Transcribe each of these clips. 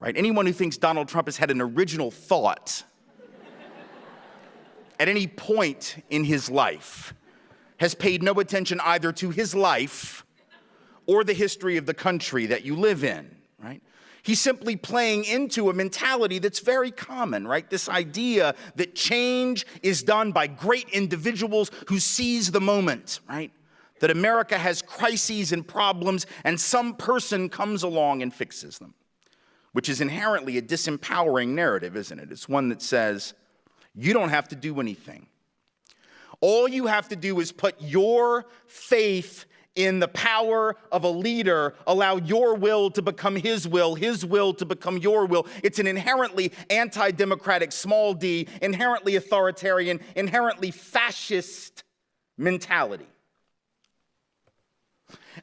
right? Anyone who thinks Donald Trump has had an original thought at any point in his life has paid no attention either to his life or the history of the country that you live in, right? He's simply playing into a mentality that's very common, right? This idea that change is done by great individuals who seize the moment, right? That America has crises and problems and some person comes along and fixes them, which is inherently a disempowering narrative, isn't it? It's one that says, you don't have to do anything. All you have to do is put your faith in the power of a leader, allow your will to become his will to become your will. It's an inherently anti-democratic, small d, inherently authoritarian, inherently fascist mentality.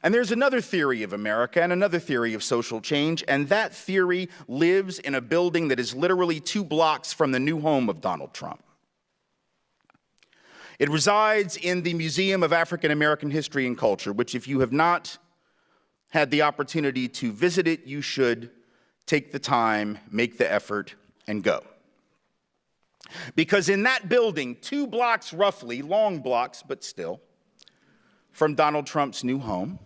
And there's another theory of America and another theory of social change, and that theory lives in a building that is literally 2 blocks from the new home of Donald Trump. It resides in the Museum of African American History and Culture, which if you have not had the opportunity to visit it, you should take the time, make the effort, and go. Because in that building, 2 blocks roughly, long blocks, but still, from Donald Trump's new home,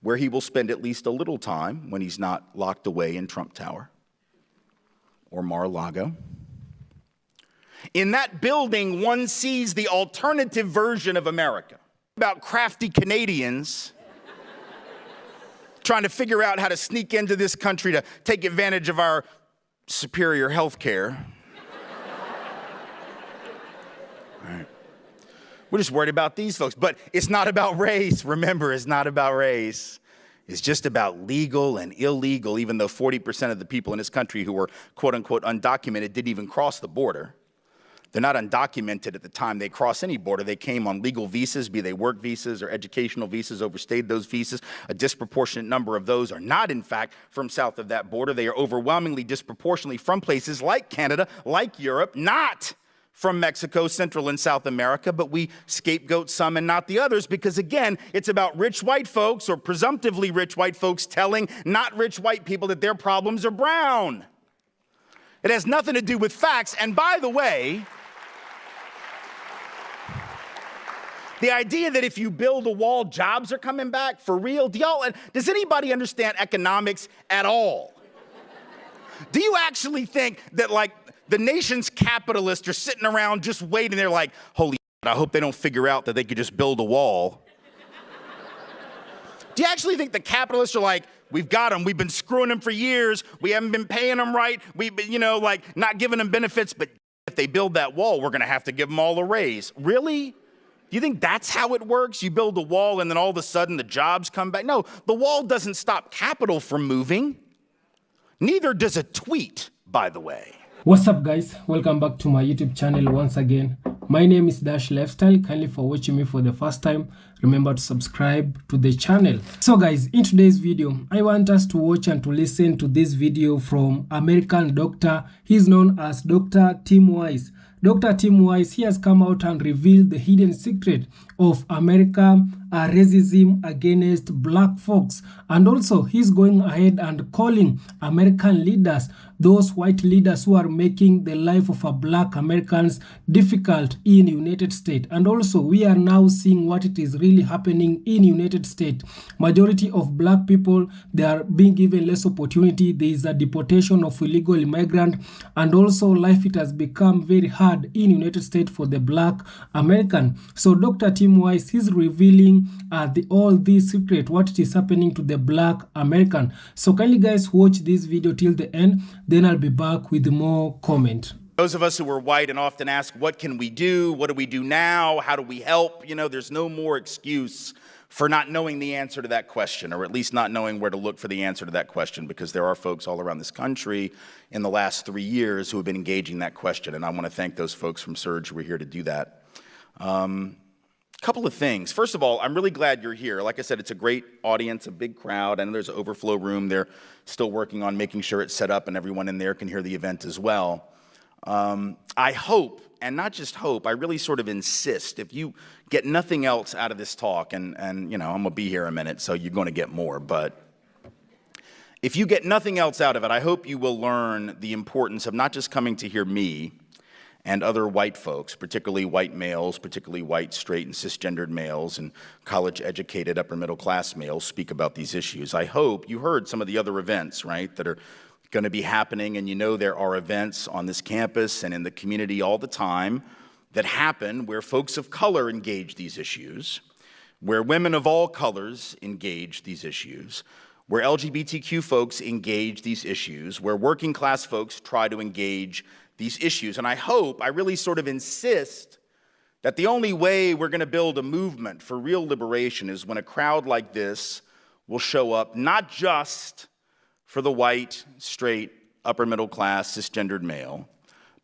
where he will spend at least a little time when he's not locked away in Trump Tower or Mar-a-Lago. In that building, one sees the alternative version of America. About crafty Canadians trying to figure out how to sneak into this country to take advantage of our superior health care. Right. We're just worried about these folks, but it's not about race. Remember, it's not about race. It's just about legal and illegal, even though 40% of the people in this country who were quote unquote undocumented didn't even cross the border. They're not undocumented at the time they cross any border. They came on legal visas, be they work visas or educational visas, overstayed those visas. A disproportionate number of those are not, in fact, from south of that border. They are overwhelmingly disproportionately from places like Canada, like Europe, not from Mexico, Central and South America, but we scapegoat some and not the others because, again, it's about rich white folks or presumptively rich white folks telling not rich white people that their problems are brown. It has nothing to do with facts. And by the way, the idea that if you build a wall, jobs are coming back, for real? Does anybody understand economics at all? Do you actually think that, like, the nation's capitalists are sitting around just waiting? They're like, holy shit, I hope they don't figure out that they could just build a wall. Do you actually think the capitalists are like, we've got them, we've been screwing them for years, we haven't been paying them right, we've been, like, not giving them benefits, but if they build that wall, we're gonna have to give them all a raise. Really? Do you think that's how it works? You build a wall and then all of a sudden the jobs come back? No, the wall doesn't stop capital from moving. Neither does a tweet, by the way. What's up, guys? Welcome back to my YouTube channel once again. My name is Dash Lifestyle. Kindly for watching me for the first time, remember to subscribe to the channel. So guys, in today's video, I want us to watch and to listen to this video from American doctor. He's known as Dr. Tim Wise. Dr. Tim Wise, he has come out and revealed the hidden secret of America racism against black folks, and also he's going ahead and calling American leaders, those white leaders who are making the life of black Americans difficult in United States. And also we are now seeing what it is really happening in United States. Majority of black people, they are being given less opportunity. There is a deportation of illegal immigrant, and also life, it has become very hard in United States for the black American. So Dr. Tim Wise, he's revealing all this secret, what is happening to the black American. So kindly guys watch this video till the end, then I'll be back with more comment. Those of us who are white and often ask, what can we do? What do we do now? How do we help? There's no more excuse for not knowing the answer to that question, or at least not knowing where to look for the answer to that question, because there are folks all around this country in the last 3 years who have been engaging that question, and I want to thank those folks from Surge who are here to do that. Couple of things. First of all, I'm really glad you're here. Like I said, it's a great audience, a big crowd, and there's an overflow room. They're still working on making sure it's set up and everyone in there can hear the event as well. I hope, and not just hope, I really sort of insist, if you get nothing else out of this talk, and I'm going to be here a minute, so you're going to get more, but If you get nothing else out of it, I hope you will learn the importance of not just coming to hear me and other white folks, particularly white males, particularly white, straight, and cisgendered males, and college-educated, upper-middle-class males speak about these issues. I hope you heard some of the other events, right, that are going to be happening, and you know there are events on this campus and in the community all the time that happen where folks of color engage these issues, where women of all colors engage these issues, where LGBTQ folks engage these issues, where working class folks try to engage these issues. And I hope, I really sort of insist that the only way we're going to build a movement for real liberation is when a crowd like this will show up, not just for the white, straight, upper middle class, cisgendered male,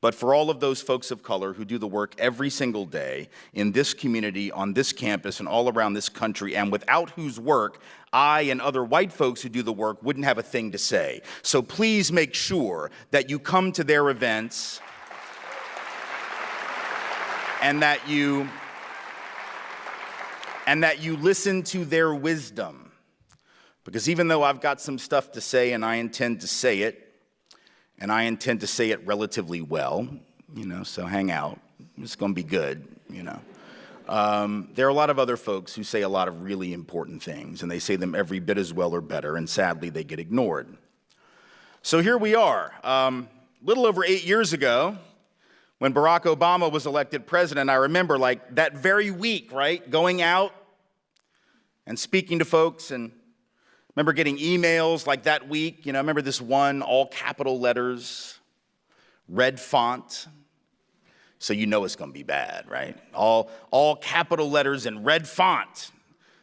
but for all of those folks of color who do the work every single day in this community, on this campus, and all around this country, and without whose work I and other white folks who do the work wouldn't have a thing to say. So please make sure that you come to their events and that you listen to their wisdom. Because even though I've got some stuff to say and I intend to say it, and I intend to say it relatively well, so hang out. It's going to be good, There are a lot of other folks who say a lot of really important things, and they say them every bit as well or better, and sadly, they get ignored. So here we are. Little over 8 years ago, when Barack Obama was elected president, I remember that very week, right, going out and speaking to folks, and remember getting emails like that week. I remember this one, all capital letters, red font. So you know it's going to be bad, right? All capital letters and red font.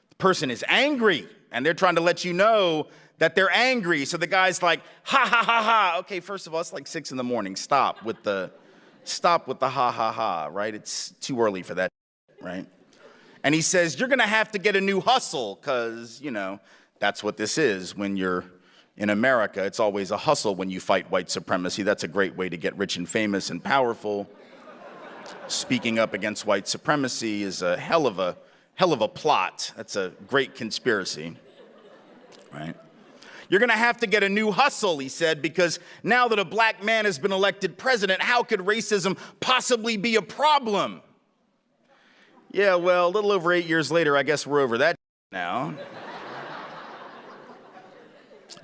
The person is angry, and they're trying to let you know that they're angry. So the guy's like, ha, ha, ha, ha. Okay, first of all, it's like 6 in the morning. Stop with the ha, ha, ha, right? It's too early for that, right? And he says, you're going to have to get a new hustle because, that's what this is when you're in America. It's always a hustle when you fight white supremacy. That's a great way to get rich and famous and powerful. Speaking up against white supremacy is a hell of a plot. That's a great conspiracy, right? You're going to have to get a new hustle, he said, because now that a black man has been elected president, how could racism possibly be a problem? Yeah, well, a little over 8 years later, I guess we're over that now.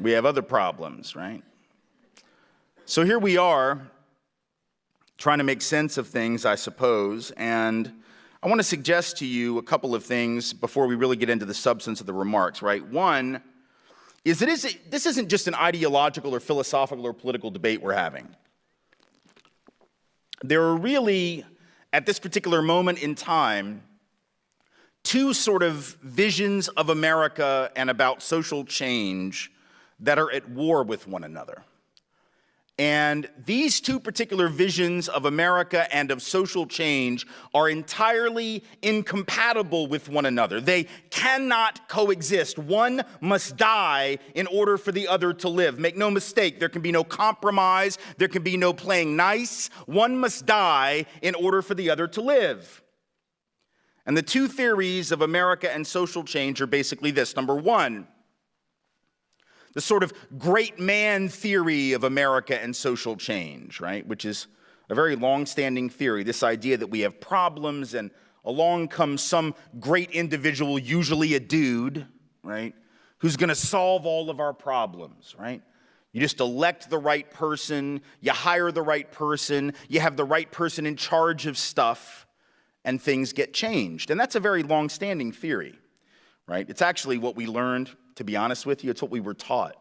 We have other problems, right? So here we are, trying to make sense of things, I suppose, and I want to suggest to you a couple of things before we really get into the substance of the remarks, right? One is this isn't just an ideological or philosophical or political debate we're having. There are really, at this particular moment in time, two sort of visions of America and about social change that are at war with one another. And these two particular visions of America and of social change are entirely incompatible with one another. They cannot coexist. One must die in order for the other to live. Make no mistake, there can be no compromise. There can be no playing nice. One must die in order for the other to live. And the two theories of America and social change are basically this. Number one, the sort of great man theory of America and social change, right? Which is a very long-standing theory, this idea that we have problems and along comes some great individual, usually a dude, right? Who's going to solve all of our problems, right? You just elect the right person, you hire the right person, you have the right person in charge of stuff, and things get changed. And that's a very long-standing theory, right? It's actually what we learned, to be honest with you, it's what we were taught,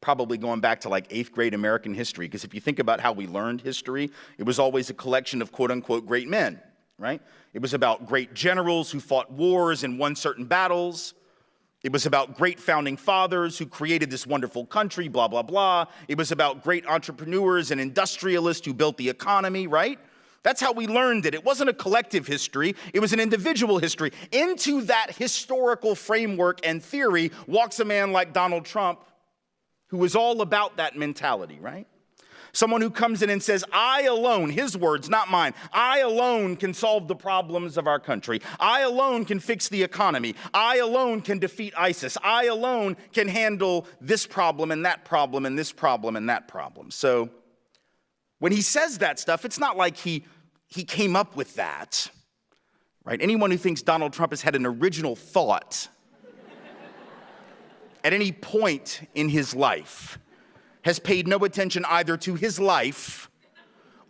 probably going back to like 8th grade American history, because if you think about how we learned history, it was always a collection of quote-unquote great men, right? It was about great generals who fought wars and won certain battles. It was about great founding fathers who created this wonderful country, blah, blah, blah. It was about great entrepreneurs and industrialists who built the economy, right? That's how we learned it. It wasn't a collective history. It was an individual history. Into that historical framework and theory walks a man like Donald Trump, who was all about that mentality, right? Someone who comes in and says, I alone, his words, not mine, I alone can solve the problems of our country. I alone can fix the economy. I alone can defeat ISIS. I alone can handle this problem and that problem and this problem and that problem. So when he says that stuff, it's not like he came up with that, right? Anyone who thinks Donald Trump has had an original thought at any point in his life has paid no attention either to his life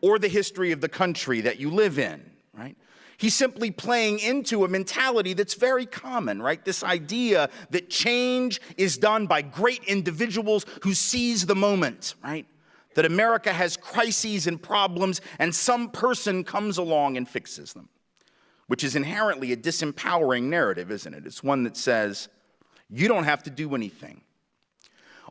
or the history of the country that you live in, right? He's simply playing into a mentality that's very common, right? This idea that change is done by great individuals who seize the moment, right? That America has crises and problems and some person comes along and fixes them, which is inherently a disempowering narrative, isn't it? It's one that says, you don't have to do anything.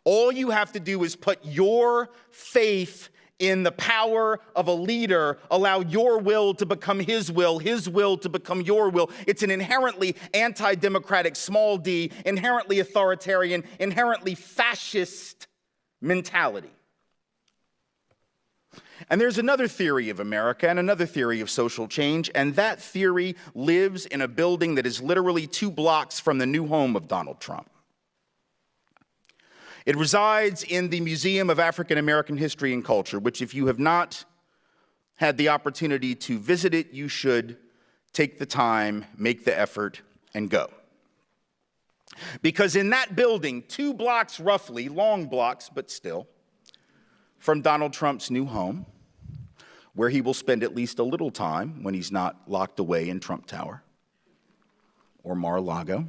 All you have to do is put your faith in the power of a leader, allow your will to become his will to become your will. It's an inherently anti-democratic, small d, inherently authoritarian, inherently fascist mentality. And there's another theory of America and another theory of social change, and that theory lives in a building that is literally 2 blocks from the new home of Donald Trump. It resides in the Museum of African American History and Culture, which if you have not had the opportunity to visit it, you should take the time, make the effort, and go. Because in that building, 2 blocks roughly, long blocks, but still, from Donald Trump's new home, where he will spend at least a little time when he's not locked away in Trump Tower or Mar-a-Lago.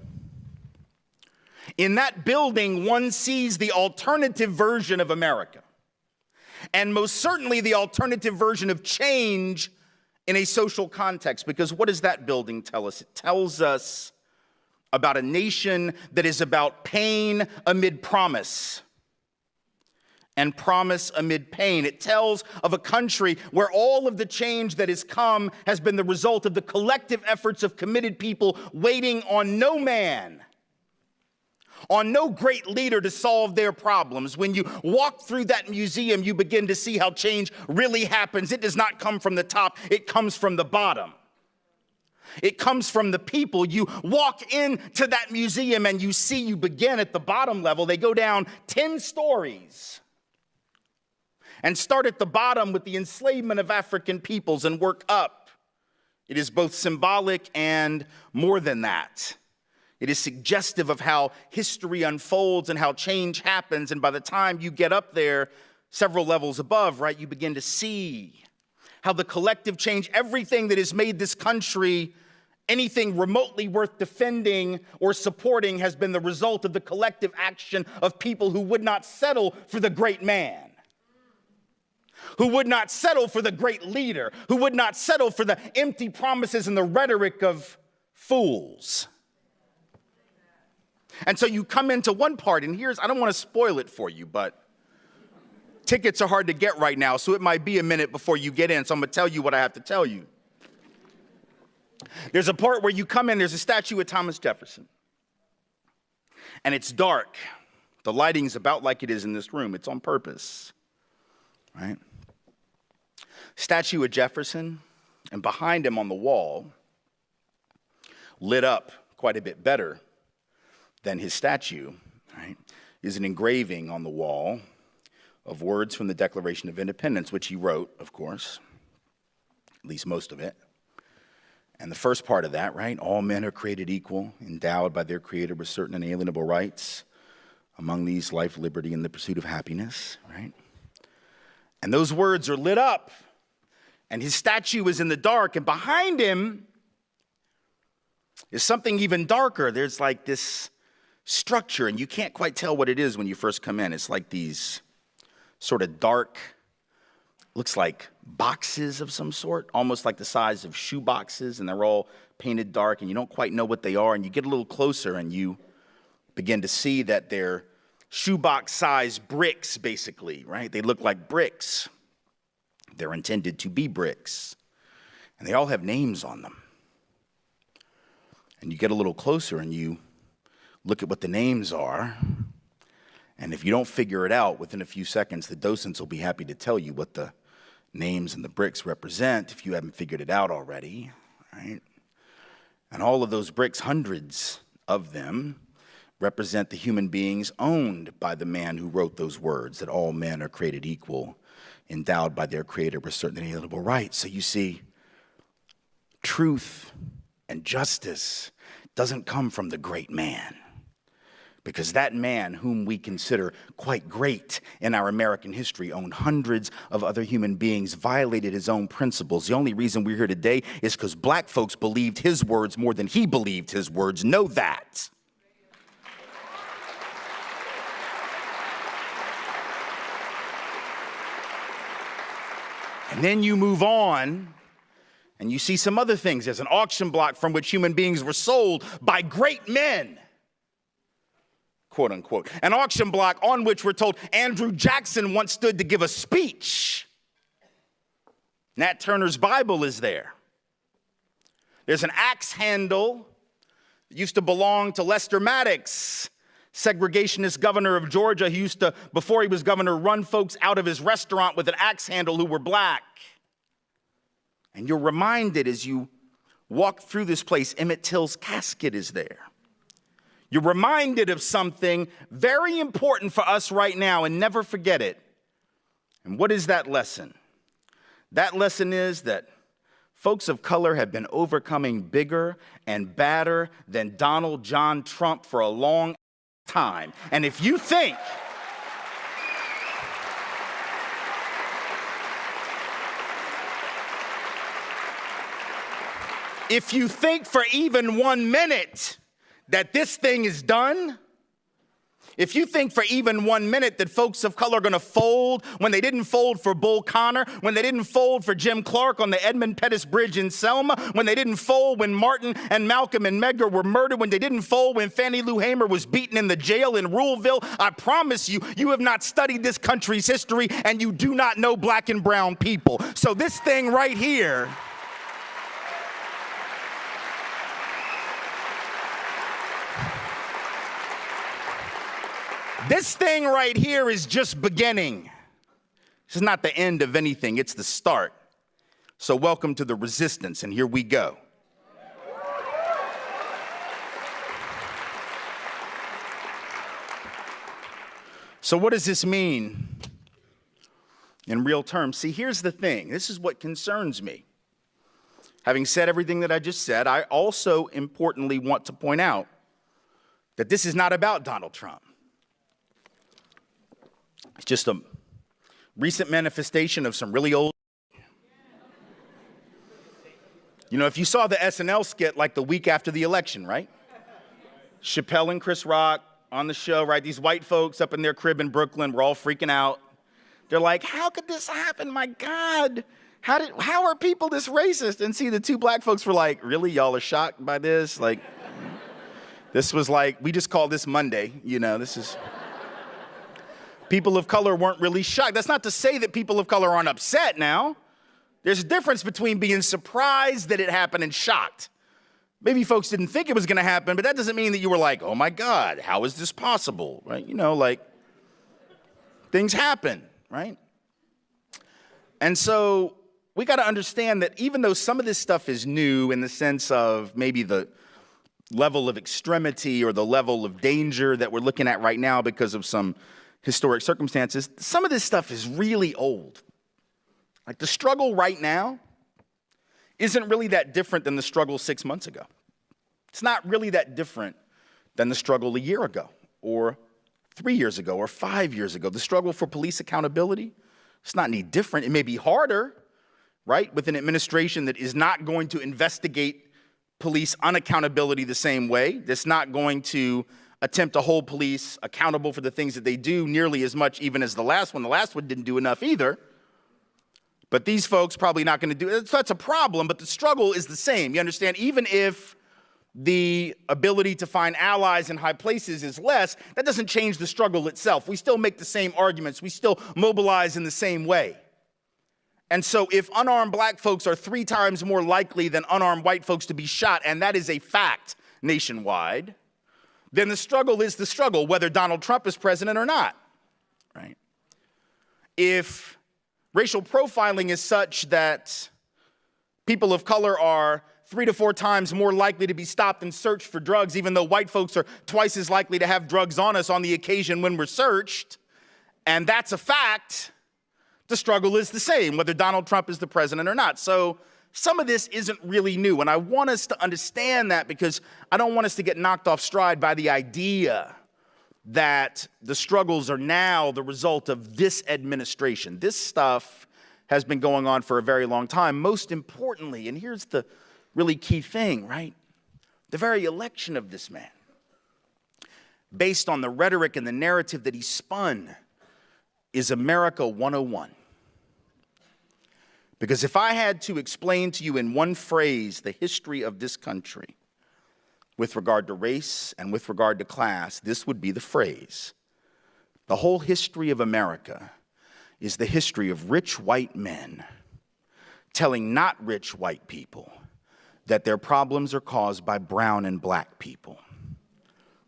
In that building, one sees the alternative version of America, and most certainly the alternative version of change in a social context, because what does that building tell us? It tells us about a nation that is about pain amid promise and promise amid pain. It tells of a country where all of the change that has come has been the result of the collective efforts of committed people waiting on no man, on no great leader to solve their problems. When you walk through that museum, you begin to see how change really happens. It does not come from the top, it comes from the bottom. It comes from the people. You walk into that museum and you see you begin at the bottom level. They go down 10 stories and start at the bottom with the enslavement of African peoples and work up. It is both symbolic and more than that. It is suggestive of how history unfolds and how change happens. And by the time you get up there, several levels above, right, you begin to see how the collective change, everything that has made this country anything remotely worth defending or supporting, has been the result of the collective action of people who would not settle for the great man, who would not settle for the great leader, who would not settle for the empty promises and the rhetoric of fools. And so you come into one part, and I don't want to spoil it for you, but tickets are hard to get right now, so it might be a minute before you get in, so I'm going to tell you what I have to tell you. There's a part where you come in, there's a statue of Thomas Jefferson, and it's dark. The lighting's about like it is in this room. It's on purpose, right? Statue of Jefferson, and behind him on the wall, lit up quite a bit better than his statue, right, is an engraving on the wall of words from the Declaration of Independence, which he wrote, of course, at least most of it. And the first part of that, right, all men are created equal, endowed by their Creator with certain inalienable rights, among these life, liberty, and the pursuit of happiness, right? And those words are lit up, and his statue is in the dark, and behind him is something even darker. There's like this structure, and you can't quite tell what it is when you first come in. It's like these sort of dark, looks like boxes of some sort, almost like the size of shoe boxes, and they're all painted dark, and you don't quite know what they are, and you get a little closer, and you begin to see that they're shoebox-sized bricks, basically, right? They look like bricks. They're intended to be bricks, and they all have names on them. And you get a little closer, and you look at what the names are, And if you don't figure it out within a few seconds, the docents will be happy to tell you what the names and the bricks represent if you haven't figured it out already, right? And all of those bricks, hundreds of them, represent the human beings owned by the man who wrote those words, that all men are created equal, endowed by their creator with certain inalienable rights. So you see, truth and justice doesn't come from the great man, because that man, whom we consider quite great in our American history, owned hundreds of other human beings, violated his own principles. The only reason we're here today is because black folks believed his words more than he believed his words. Know that. And then you move on, and you see some other things. There's an auction block from which human beings were sold by great men, quote unquote. An auction block on which we're told Andrew Jackson once stood to give a speech. Nat Turner's Bible is there. There's an axe handle that used to belong to Lester Maddox, segregationist governor of Georgia, who used to, before he was governor, run folks out of his restaurant with an axe handle who were black. And you're reminded as you walk through this place, Emmett Till's casket is there. You're reminded of something very important for us right now, and never forget it. And what is that lesson? That lesson is that folks of color have been overcoming bigger and badder than Donald John Trump for a long time. And if you think for even 1 minute that this thing is done, if you think for even 1 minute that folks of color are going to fold when they didn't fold for Bull Connor, when they didn't fold for Jim Clark on the Edmund Pettus Bridge in Selma, when they didn't fold when Martin and Malcolm and Medgar were murdered, when they didn't fold when Fannie Lou Hamer was beaten in the jail in Ruleville, I promise you, you have not studied this country's history and you do not know black and brown people. So this thing right here, this thing right here is just beginning. This is not the end of anything, it's the start. So welcome to the resistance, and here we go. So what does this mean in real terms? See, here's the thing. This is what concerns me. Having said everything that I just said, I also importantly want to point out that this is not about Donald Trump. It's just a recent manifestation of some really old. You know, if you saw the SNL skit like the week after the election, right? Chappelle and Chris Rock on the show, right? These white folks up in their crib in Brooklyn were all freaking out. They're like, how could this happen? My God, how are people this racist? And see, the two black folks were like, really? Y'all are shocked by this? Like, this was like, we just call this Monday, you know, this is. People of color weren't really shocked. That's not to say that people of color aren't upset now. There's a difference between being surprised that it happened and shocked. Maybe folks didn't think it was going to happen, but that doesn't mean that you were like, oh my God, how is this possible, right? You know, like, things happen, right? And so we got to understand that even though some of this stuff is new in the sense of maybe the level of extremity or the level of danger that we're looking at right now because of some historic circumstances, some of this stuff is really old. Like the struggle right now isn't really that different than the struggle 6 months ago. It's not really that different than the struggle a year ago or 3 years ago or 5 years ago. The struggle for police accountability, it's not any different. It may be harder, right, with an administration that is not going to investigate police unaccountability the same way, that's not going to attempt to hold police accountable for the things that they do nearly as much even as the last one. The last one didn't do enough either. But these folks probably not going to do it. So that's a problem, but the struggle is the same. You understand? Even if the ability to find allies in high places is less, that doesn't change the struggle itself. We still make the same arguments. We still mobilize in the same way. And so if unarmed black folks are 3 times more likely than unarmed white folks to be shot, and that is a fact nationwide, then the struggle is the struggle, whether Donald Trump is president or not, right? If racial profiling is such that people of color are 3 to 4 times more likely to be stopped and searched for drugs, even though white folks are twice as likely to have drugs on us on the occasion when we're searched, and that's a fact, the struggle is the same, whether Donald Trump is the president or not. So some of this isn't really new, and I want us to understand that because I don't want us to get knocked off stride by the idea that the struggles are now the result of this administration. This stuff has been going on for a very long time. Most importantly, and here's the really key thing, right? The very election of this man, based on the rhetoric and the narrative that he spun, is America 101. Because if I had to explain to you in one phrase the history of this country with regard to race and with regard to class, this would be the phrase. The whole history of America is the history of rich white men telling not rich white people that their problems are caused by brown and black people.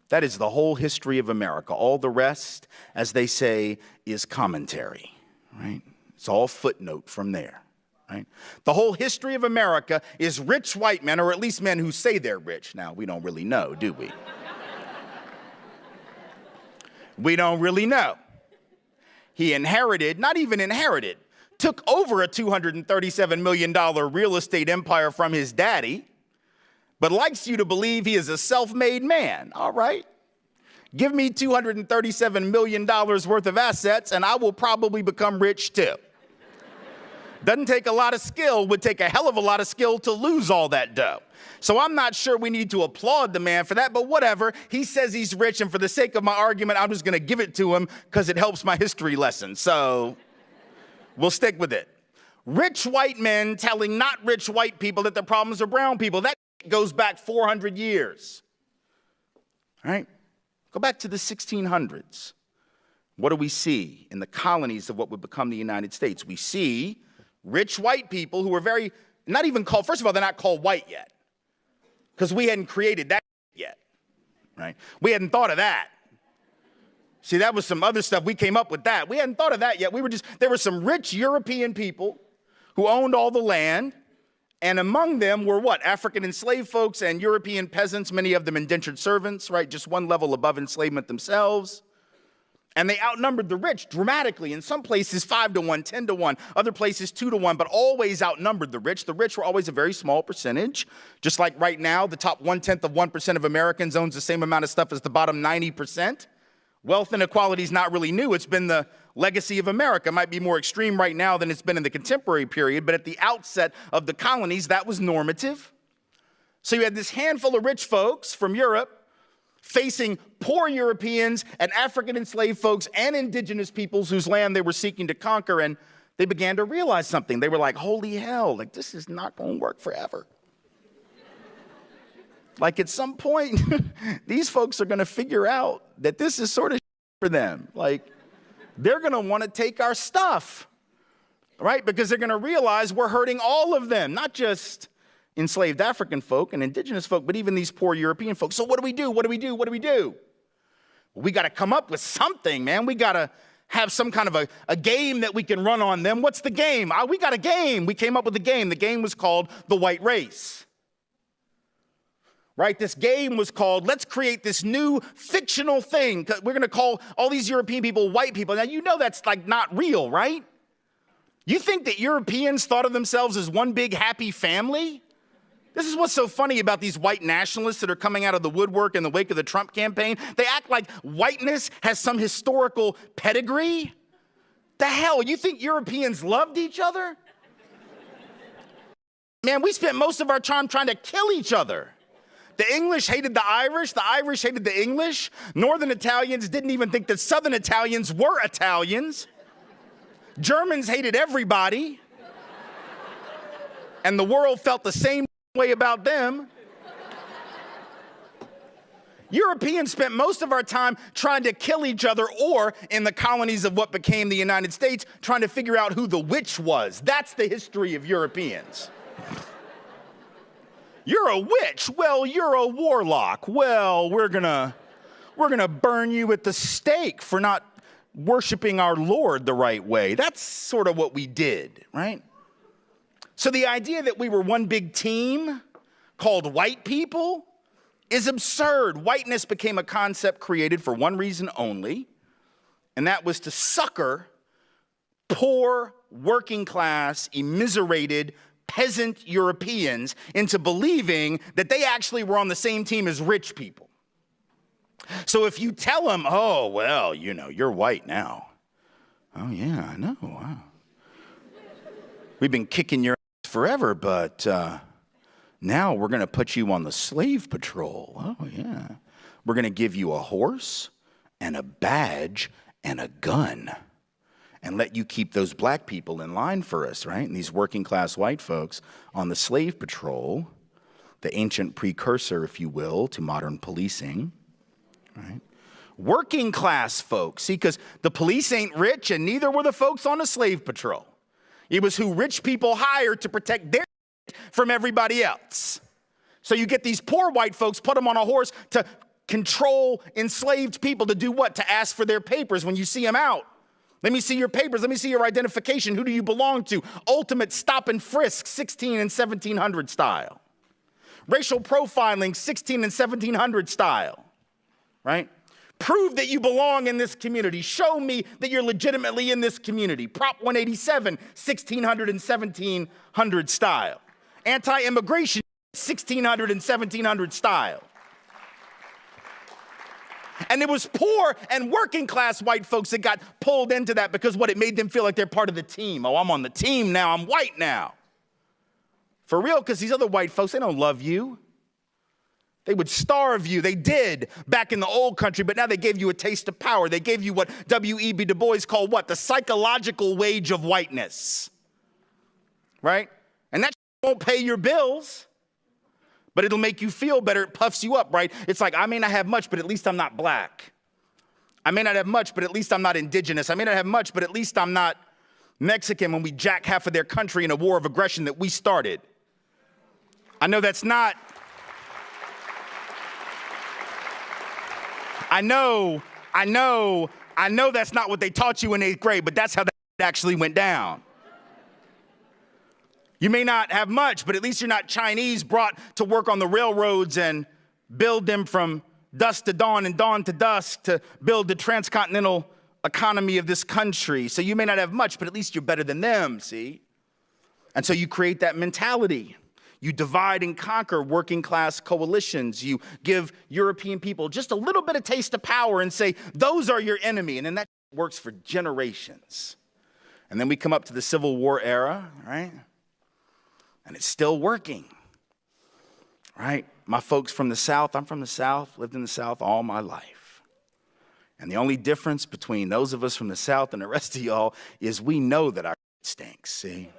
That is the whole history of America. All the rest, as they say, is commentary, right? It's all footnote from there, right? The whole history of America is rich white men, or at least men who say they're rich. Now, we don't really know, do we? We don't really know. He inherited, not even inherited, took over a $237 million real estate empire from his daddy, but likes you to believe he is a self-made man. All right. Give me $237 million worth of assets and I will probably become rich too. Doesn't take a lot of skill, would take a hell of a lot of skill to lose all that dough. So I'm not sure we need to applaud the man for that, but whatever. He says he's rich, and for the sake of my argument, I'm just going to give it to him because it helps my history lesson. So we'll stick with it. Rich white men telling not rich white people that the problems are brown people. That goes back 400 years. All right? Go back to the 1600s. What do we see in the colonies of what would become the United States? We see rich white people who are not even called, first of all, they're not called white yet, because we hadn't created that yet, right? We hadn't thought of that. See, that was some other stuff. We came up with that. We hadn't thought of that yet. There were some rich European people who owned all the land, and among them were what? African enslaved folks and European peasants, many of them indentured servants, right? Just one level above enslavement themselves. And they outnumbered the rich dramatically. In some places, 5 to 1, 10 to 1, other places 2 to 1, but always outnumbered the rich. The rich were always a very small percentage. Just like right now, the top 1/10 of 1% of Americans owns the same amount of stuff as the bottom 90%. Wealth inequality is not really new. It's been the legacy of America. It might be more extreme right now than it's been in the contemporary period, but at the outset of the colonies, that was normative. So you had this handful of rich folks from Europe facing poor Europeans and African enslaved folks and indigenous peoples whose land they were seeking to conquer, and they began to realize something. They were like, holy hell, like this is not going to work forever. Like at some point, these folks are going to figure out that this is sort of for them. Like they're going to want to take our stuff, right? Because they're going to realize we're hurting all of them, not just enslaved African folk and indigenous folk, but even these poor European folks. So what do we do? What do we do? What do we do? Well, we got to come up with something, man. We got to have some kind of a game that we can run on them. What's the game? We got a game. We came up with a game. The game was called the white race. Right? This game was called, let's create this new fictional thing. We're going to call all these European people white people. Now, you know that's like not real, right? You think that Europeans thought of themselves as one big happy family? This is what's so funny about these white nationalists that are coming out of the woodwork in the wake of the Trump campaign. They act like whiteness has some historical pedigree. The hell, you think Europeans loved each other? Man, we spent most of our time trying to kill each other. The English hated the Irish hated the English. Northern Italians didn't even think that Southern Italians were Italians. Germans hated everybody. And the world felt the same way about them. Europeans spent most of our time trying to kill each other, or in the colonies of what became the United States, trying to figure out who the witch was. That's the history of Europeans. You're a witch. Well, you're a warlock. Well, we're gonna we're going to burn you at the stake for not worshiping our Lord the right way. That's sort of what we did, right? So the idea that we were one big team called white people is absurd. Whiteness became a concept created for one reason only, and that was to succor poor, working class, immiserated, peasant Europeans into believing that they actually were on the same team as rich people. So if you tell them, oh, well, you know, you're white now. Oh, yeah, I know. Wow. We've been kicking your ass forever, but now we're going to put you on the slave patrol. Oh, yeah. We're going to give you a horse and a badge and a gun and let you keep those black people in line for us, right? And these working class white folks on the slave patrol, the ancient precursor, if you will, to modern policing, right? Working class folks, see, because the police ain't rich and neither were the folks on the slave patrol. It was who rich people hired to protect their from everybody else. So you get these poor white folks, put them on a horse to control enslaved people to do what? To ask for their papers when you see them out. Let me see your papers. Let me see your identification. Who do you belong to? Ultimate stop and frisk, 16 and 1700 style. Racial profiling, 16 and 1700 style, right? Prove that you belong in this community. Show me that you're legitimately in this community. Prop 187, 1600 and 1700 style. Anti-immigration, 1600 and 1700 style. And it was poor and working class white folks that got pulled into that because what? It made them feel like they're part of the team. Oh, I'm on the team now. I'm white now. For real, because these other white folks, they don't love you. They would starve you. They did back in the old country, but now they gave you a taste of power. They gave you what W.E.B. Du Bois called what? The psychological wage of whiteness, right? And that won't pay your bills, but it'll make you feel better. It puffs you up, right? It's like, I may not have much, but at least I'm not black. I may not have much, but at least I'm not indigenous. I may not have much, but at least I'm not Mexican when we jack half of their country in a war of aggression that we started. I know that's not... I know that's not what they taught you in 8th grade, but that's how that actually went down. You may not have much, but at least you're not Chinese brought to work on the railroads and build them from dusk to dawn and dawn to dusk to build the transcontinental economy of this country. So you may not have much, but at least you're better than them, see? And so you create that mentality. You divide and conquer working class coalitions. You give European people just a little bit of taste of power and say, those are your enemy. And then that works for generations. And then we come up to the Civil War era, right? And it's still working, right? My folks from the South, I'm from the South, lived in the South all my life. And the only difference between those of us from the South and the rest of y'all is we know that our stinks, see?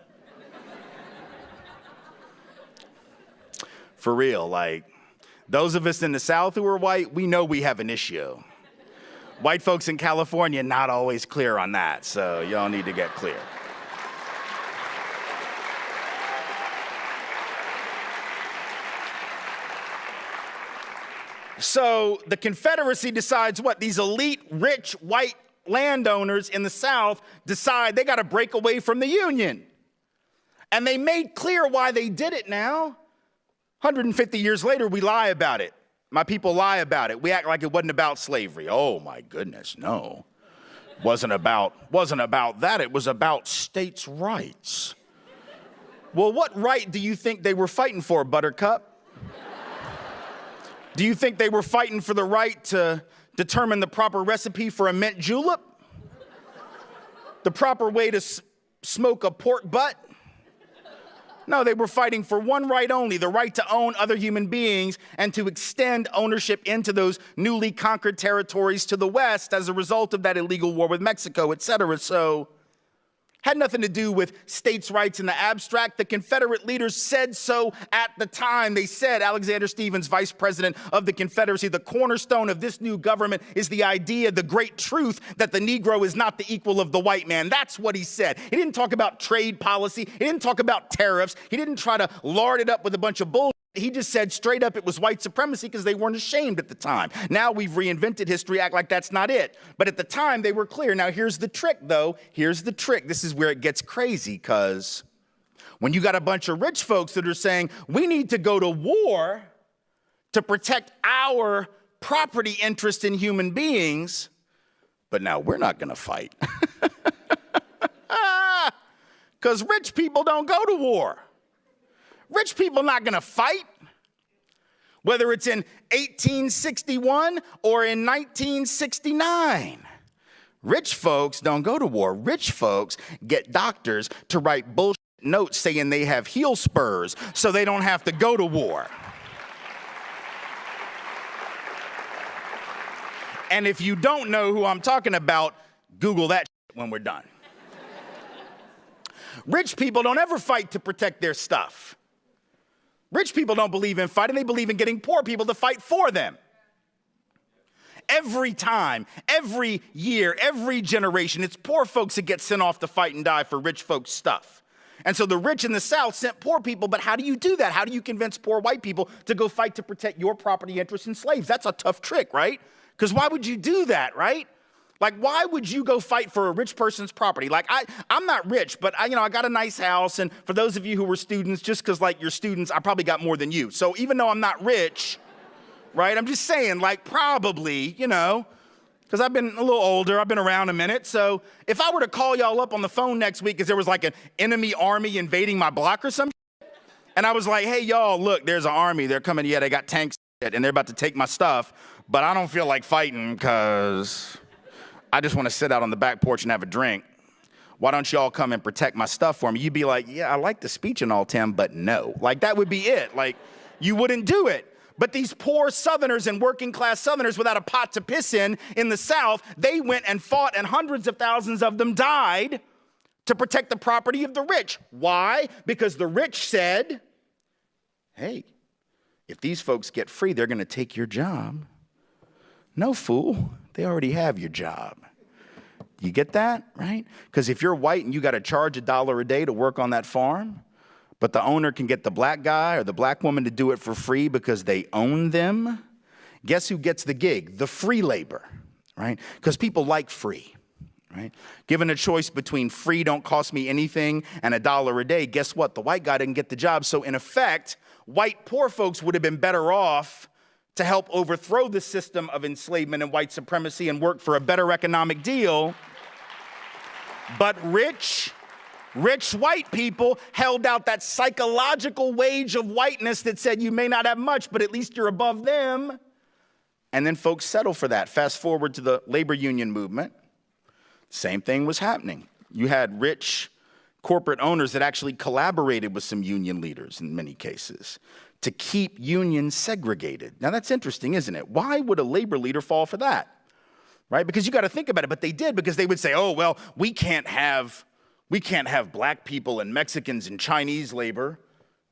For real, like, those of us in the South who are white, we know we have an issue. White folks in California, not always clear on that, so y'all need to get clear. So the Confederacy decides what? These elite, rich, white landowners in the South decide they got to break away from the Union. And they made clear why they did it now. 150 years later, we lie about it. My people lie about it. We act like it wasn't about slavery. Oh, my goodness, no. Wasn't about that. It was about states' rights. Well, what right do you think they were fighting for, Buttercup? Do you think they were fighting for the right to determine the proper recipe for a mint julep? The proper way to smoke a pork butt? No, they were fighting for one right only, the right to own other human beings and to extend ownership into those newly conquered territories to the west as a result of that illegal war with Mexico, etc. So, had nothing to do with states' rights in the abstract. The Confederate leaders said so at the time. They said, Alexander Stephens, vice president of the Confederacy, the cornerstone of this new government is the idea, the great truth, that the Negro is not the equal of the white man. That's what he said. He didn't talk about trade policy. He didn't talk about tariffs. He didn't try to lard it up with a bunch of bullshit. He just said straight up it was white supremacy because they weren't ashamed at the time. Now we've reinvented history, act like that's not it. But at the time, they were clear. Now here's the trick, though. Here's the trick. This is where it gets crazy, because when you got a bunch of rich folks that are saying, we need to go to war to protect our property interest in human beings, but now we're not going to fight. Because rich people don't go to war. Rich people not going to fight, whether it's in 1861 or in 1969. Rich folks don't go to war. Rich folks get doctors to write bullshit notes saying they have heel spurs so they don't have to go to war. And if you don't know who I'm talking about, Google that shit when we're done. Rich people don't ever fight to protect their stuff. Rich people don't believe in fighting. They believe in getting poor people to fight for them. Every time, every year, every generation, it's poor folks that get sent off to fight and die for rich folks' stuff. And so the rich in the South sent poor people, but how do you do that? How do you convince poor white people to go fight to protect your property interests in slaves? That's a tough trick, right? Because why would you do that, right? Like, why would you go fight for a rich person's property? Like, I'm not rich, but I got a nice house. And for those of you who were students, just because, like, you're students, I probably got more than you. So even though I'm not rich, right, I'm just saying, like, probably, because I've been a little older. I've been around a minute. So if I were to call y'all up on the phone next week because there was, like, an enemy army invading my block or something, and I was like, hey, y'all, look, there's an army. They're coming. Yeah, they got tanks and they're about to take my stuff. But I don't feel like fighting because I just want to sit out on the back porch and have a drink. Why don't y'all come and protect my stuff for me? You'd be like, yeah, I like the speech and all, Tim, but no. Like, that would be it. Like, you wouldn't do it. But these poor Southerners and working class Southerners without a pot to piss in the South, they went and fought, and hundreds of thousands of them died to protect the property of the rich. Why? Because the rich said, hey, if these folks get free, they're going to take your job. No, fool. They already have your job. You get that, right? Because if you're white and you got to charge $1 a day to work on that farm, but the owner can get the black guy or the black woman to do it for free because they own them, guess who gets the gig? The free labor, right? Because people like free, right? Given a choice between free, don't cost me anything, and $1 a day, guess what? The white guy didn't get the job. So in effect, white poor folks would have been better off to help overthrow the system of enslavement and white supremacy and work for a better economic deal. But rich white people held out that psychological wage of whiteness that said you may not have much, but at least you're above them. And then folks settle for that. Fast forward to the labor union movement. Same thing was happening. You had rich corporate owners that actually collaborated with some union leaders in many cases to keep unions segregated. Now that's interesting, isn't it? Why would a labor leader fall for that? Right? Because you got to think about it, but they did, because they would say, oh, well, we can't have black people and Mexicans and Chinese labor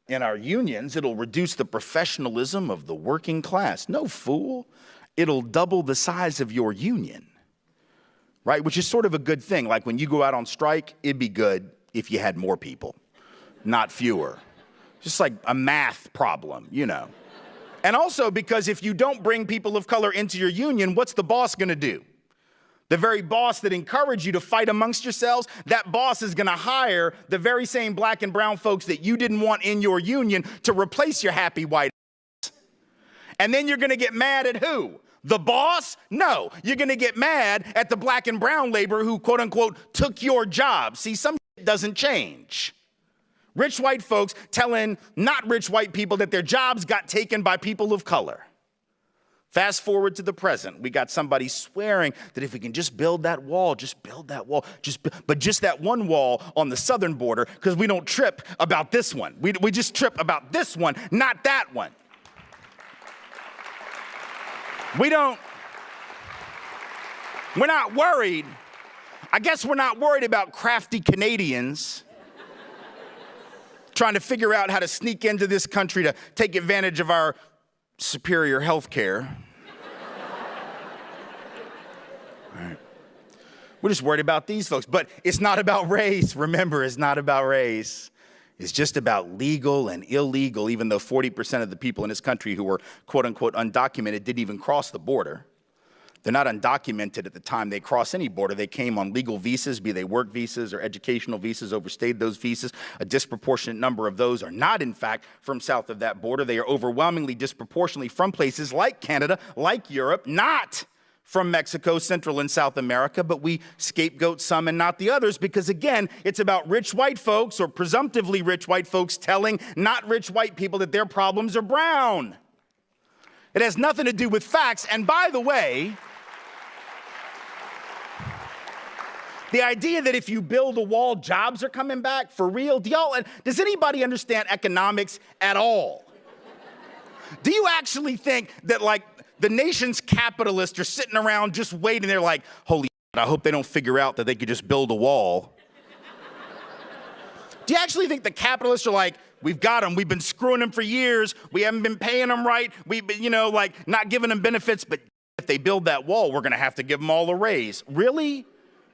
in our unions. It'll reduce the professionalism of the working class. No, fool. It'll double the size of your union, right? Which is sort of a good thing. Like when you go out on strike, it'd be good if you had more people, not fewer. Just like a math problem, And also because if you don't bring people of color into your union, what's the boss going to do? The very boss that encouraged you to fight amongst yourselves, that boss is going to hire the very same black and brown folks that you didn't want in your union to replace your happy white ass. And then you're going to get mad at who? The boss? No. You're going to get mad at the black and brown labor who, quote unquote, took your job. See, some shit doesn't change. Rich white folks telling not rich white people that their jobs got taken by people of color. Fast forward to the present. We got somebody swearing that if we can just build that wall, but just that one wall on the southern border, because we don't trip about this one. We just trip about this one, not that one. We're not worried. I guess we're not worried about crafty Canadians trying to figure out how to sneak into this country to take advantage of our superior health care. Right. We're just worried about these folks. But it's not about race. Remember, it's not about race. is just about legal and illegal, even though 40% of the people in this country who were quote unquote undocumented didn't even cross the border. They're not undocumented at the time they cross any border. They came on legal visas, be they work visas or educational visas, overstayed those visas. A disproportionate number of those are not, in fact, from south of that border. They are overwhelmingly disproportionately from places like Canada, like Europe, not from Mexico, Central and South America, but we scapegoat some and not the others because, again, it's about rich white folks or presumptively rich white folks telling not rich white people that their problems are brown. It has nothing to do with facts. And by the way, the idea that if you build a wall, jobs are coming back, for real? Does anybody understand economics at all? Do you actually think that, like, the nation's capitalists are sitting around just waiting? They're like, holy shit, I hope they don't figure out that they could just build a wall. Do you actually think the capitalists are like, we've got them, we've been screwing them for years, we haven't been paying them right, we've been, like, not giving them benefits, but if they build that wall, we're gonna have to give them all a raise. Really?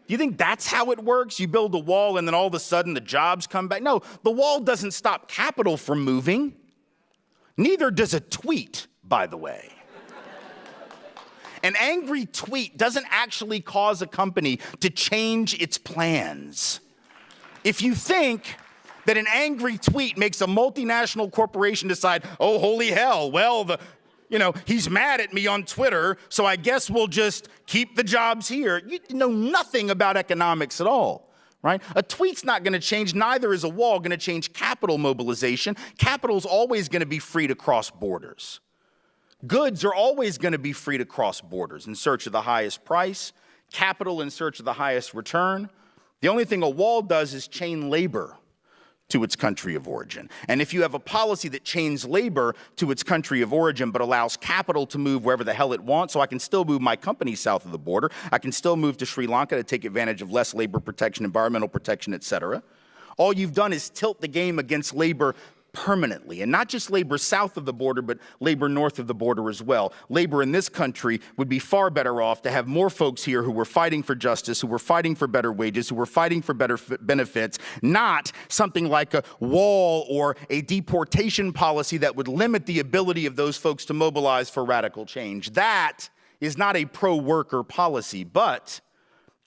Do you think that's how it works? You build a wall and then all of a sudden the jobs come back? No, the wall doesn't stop capital from moving. Neither does a tweet, by the way. An angry tweet doesn't actually cause a company to change its plans. If you think that an angry tweet makes a multinational corporation decide, oh, holy hell, well, he's mad at me on Twitter, so I guess we'll just keep the jobs here. You know nothing about economics at all, right? A tweet's not gonna change, neither is a wall gonna change capital mobilization. Capital's always gonna be free to cross borders. Goods are always gonna be free to cross borders in search of the highest price, capital in search of the highest return. The only thing a wall does is chain labor to its country of origin. And if you have a policy that chains labor to its country of origin but allows capital to move wherever the hell it wants, so I can still move my company south of the border, I can still move to Sri Lanka to take advantage of less labor protection, environmental protection, etc. All you've done is tilt the game against labor permanently, and not just labor south of the border, but labor north of the border as well. Labor in this country would be far better off to have more folks here who were fighting for justice, who were fighting for better wages, who were fighting for better benefits, not something like a wall or a deportation policy that would limit the ability of those folks to mobilize for radical change. That is not a pro-worker policy, but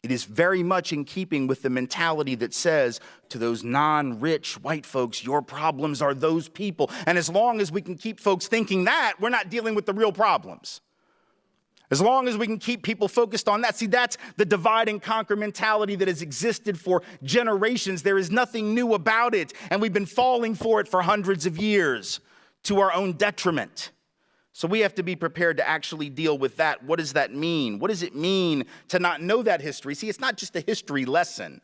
it is very much in keeping with the mentality that says to those non-rich white folks, your problems are those people. And as long as we can keep folks thinking that, we're not dealing with the real problems. As long as we can keep people focused on that. See, that's the divide and conquer mentality that has existed for generations. There is nothing new about it, and we've been falling for it for hundreds of years to our own detriment. So we have to be prepared to actually deal with that. What does that mean? What does it mean to not know that history? See, it's not just a history lesson,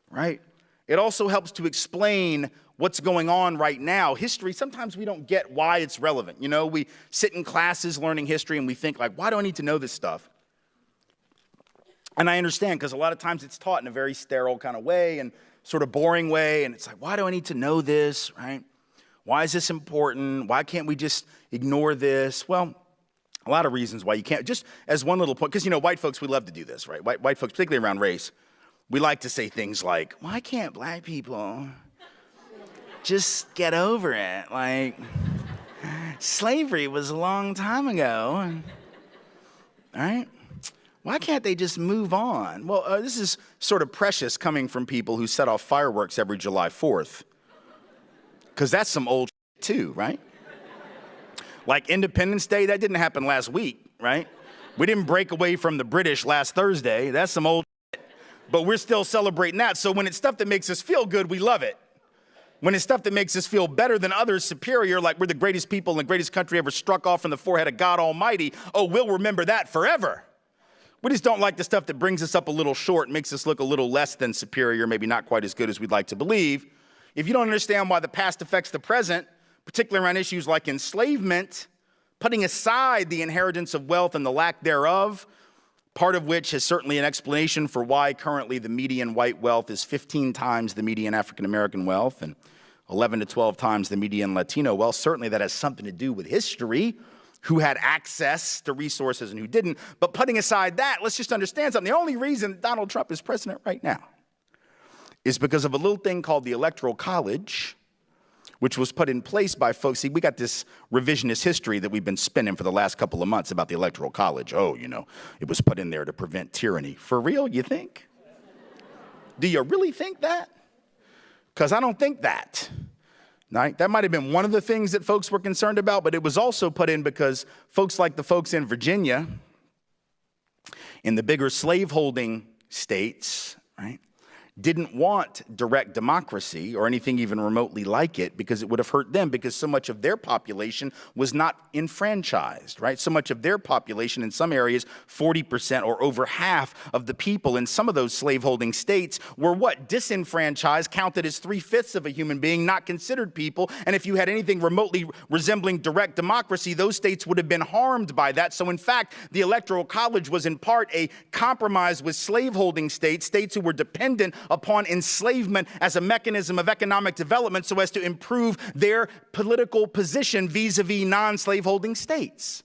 right? It also helps to explain what's going on right now. History, sometimes we don't get why it's relevant. We sit in classes learning history and we think like, why do I need to know this stuff? And I understand, because a lot of times it's taught in a very sterile kind of way and sort of boring way. And it's like, why do I need to know this, right? Why is this important? Why can't we just ignore this? Well, a lot of reasons why you can't. Just as one little point, because, white folks, we love to do this, right? White folks, particularly around race, we like to say things like, why can't black people just get over it? Like, slavery was a long time ago, all right? Why can't they just move on? Well, this is sort of precious coming from people who set off fireworks every July 4th. Because that's some old shit too, right? Like Independence Day, that didn't happen last week, right? We didn't break away from the British last Thursday. That's some old shit. But we're still celebrating that. So when it's stuff that makes us feel good, we love it. When it's stuff that makes us feel better than others, superior, like we're the greatest people in the greatest country ever struck off from the forehead of God Almighty, oh, we'll remember that forever. We just don't like the stuff that brings us up a little short, makes us look a little less than superior, maybe not quite as good as we'd like to believe. If you don't understand why the past affects the present, particularly around issues like enslavement, putting aside the inheritance of wealth and the lack thereof, part of which is certainly an explanation for why currently the median white wealth is 15 times the median African-American wealth and 11 to 12 times the median Latino wealth. Certainly that has something to do with history, who had access to resources and who didn't. But putting aside that, let's just understand something. The only reason Donald Trump is president right now is because of a little thing called the Electoral College, which was put in place by folks. See, we got this revisionist history that we've been spinning for the last couple of months about the Electoral College. Oh, it was put in there to prevent tyranny. For real, you think? Do you really think that? Because I don't think that. Right? That might have been one of the things that folks were concerned about, but it was also put in because folks like the folks in Virginia, in the bigger slaveholding states, right, didn't want direct democracy or anything even remotely like it because it would have hurt them, because so much of their population was not enfranchised, right? So much of their population in some areas, 40% or over half of the people in some of those slaveholding states were what? Disenfranchised, counted as 3/5 of a human being, not considered people. And if you had anything remotely resembling direct democracy, those states would have been harmed by that. So in fact, the Electoral College was in part a compromise with slaveholding states, states who were dependent upon enslavement as a mechanism of economic development so as to improve their political position vis-a-vis non-slaveholding states.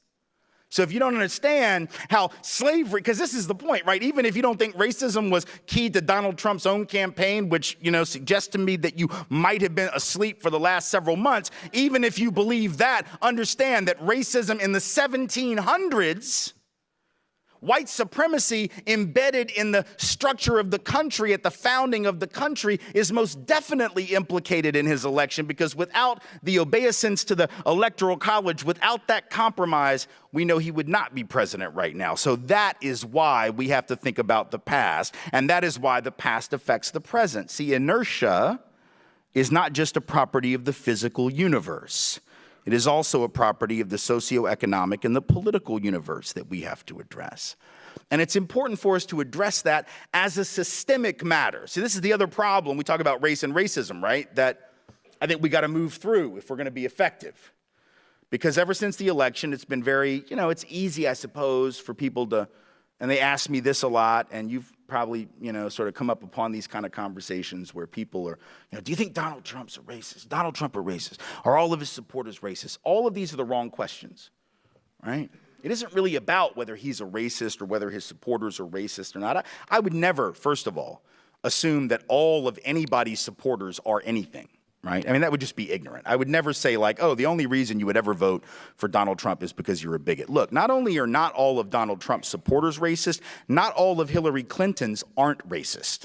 So if you don't understand how slavery, because this is the point, right? Even if you don't think racism was key to Donald Trump's own campaign, which, suggests to me that you might have been asleep for the last several months, even if you believe that, understand that racism in the 1700s, white supremacy embedded in the structure of the country at the founding of the country is most definitely implicated in his election, because without the obeisance to the Electoral College, without that compromise, we know he would not be president right now. So that is why we have to think about the past, and that is why the past affects the present. See, inertia is not just a property of the physical universe. It is also a property of the socioeconomic and the political universe that we have to address. And it's important for us to address that as a systemic matter. See, this is the other problem. We talk about race and racism, right? That I think we got to move through if we're going to be effective. Because ever since the election, it's been very, it's easy, I suppose, for people to, and they ask me this a lot, and you've probably, sort of come up upon these kind of conversations where people are, do you think Donald Trump's a racist? Donald Trump a racist? Are all of his supporters racist? All of these are the wrong questions, right? It isn't really about whether he's a racist or whether his supporters are racist or not. I would never, first of all, assume that all of anybody's supporters are anything. Right? I mean, that would just be ignorant. I would never say like, oh, the only reason you would ever vote for Donald Trump is because you're a bigot. Look, not only are not all of Donald Trump's supporters racist, not all of Hillary Clinton's aren't racist.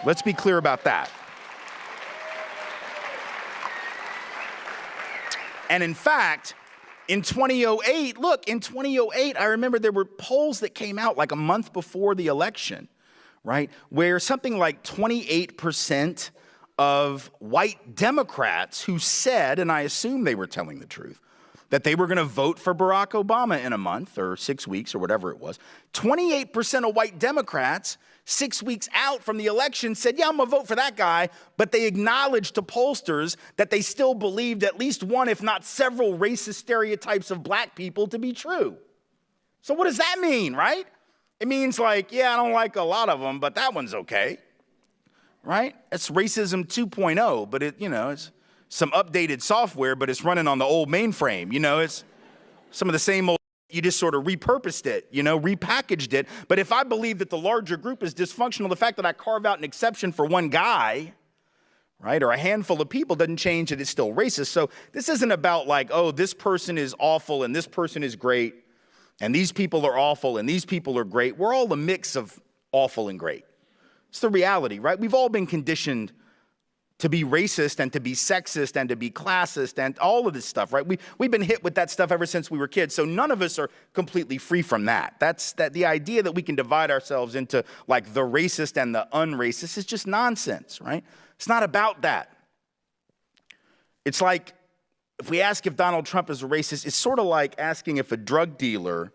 Let's be clear about that. And in fact, in 2008, I remember there were polls that came out like a month before the election, right, where something like 28% of white Democrats who said, and I assume they were telling the truth, that they were going to vote for Barack Obama in a month or 6 weeks or whatever it was. 28% of white Democrats 6 weeks out from the election said, yeah, I'm going to vote for that guy. But they acknowledged to pollsters that they still believed at least one, if not several, racist stereotypes of black people to be true. So what does that mean, right? It means like, yeah, I don't like a lot of them, but that one's okay. Right? It's racism 2.0, but it's some updated software, but it's running on the old mainframe. It's some of the same old, you just sort of repurposed it, repackaged it. But if I believe that the larger group is dysfunctional, the fact that I carve out an exception for one guy, right, or a handful of people doesn't change that it's still racist. So this isn't about like, oh, this person is awful and this person is great, and these people are awful and these people are great. We're all a mix of awful and great. It's the reality, right? We've all been conditioned to be racist and to be sexist and to be classist and all of this stuff, right? We've been hit with that stuff ever since we were kids. So none of us are completely free from that. The idea that we can divide ourselves into like the racist and the unracist is just nonsense, right? It's not about that. It's like if we ask if Donald Trump is a racist, it's sort of like asking if a drug dealer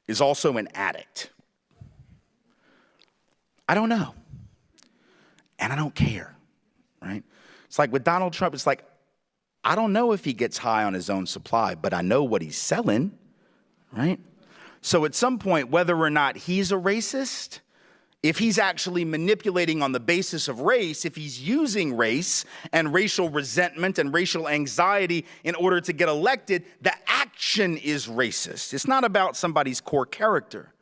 is also an addict. I don't know. And I don't care, right? It's like with Donald Trump, it's like, I don't know if he gets high on his own supply, but I know what he's selling, right? So at some point, whether or not he's a racist, if he's actually manipulating on the basis of race, if he's using race and racial resentment and racial anxiety in order to get elected, the action is racist. It's not about somebody's core character.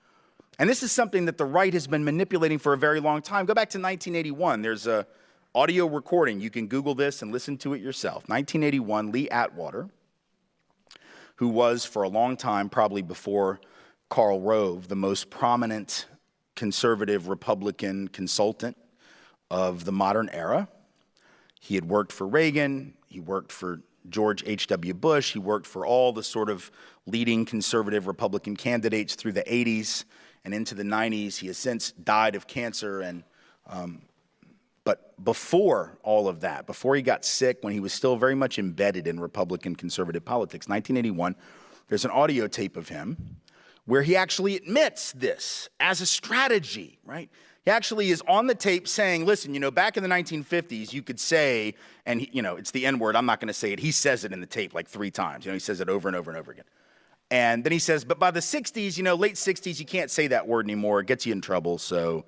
And this is something that the right has been manipulating for a very long time. Go back to 1981. There's an audio recording. You can Google this and listen to it yourself. 1981, Lee Atwater, who was for a long time, probably before Karl Rove, the most prominent conservative Republican consultant of the modern era. He had worked for Reagan, he worked for George H.W. Bush, he worked for all the sort of leading conservative Republican candidates through the 80s and into the 90s. He has since died of cancer, and but before all of that, before he got sick, when he was still very much embedded in Republican conservative politics, 1981, there's an audio tape of him where he actually admits this as a strategy, right? He actually is on the tape saying, listen, you know, back in the 1950s, you could say, and you know, it's the N-word, I'm not gonna say it. He says it in the tape like 3 times. You know, he says it over and over and over again. And then he says, but by the 60s, you know, late 60s, you can't say that word anymore. It gets you in trouble. So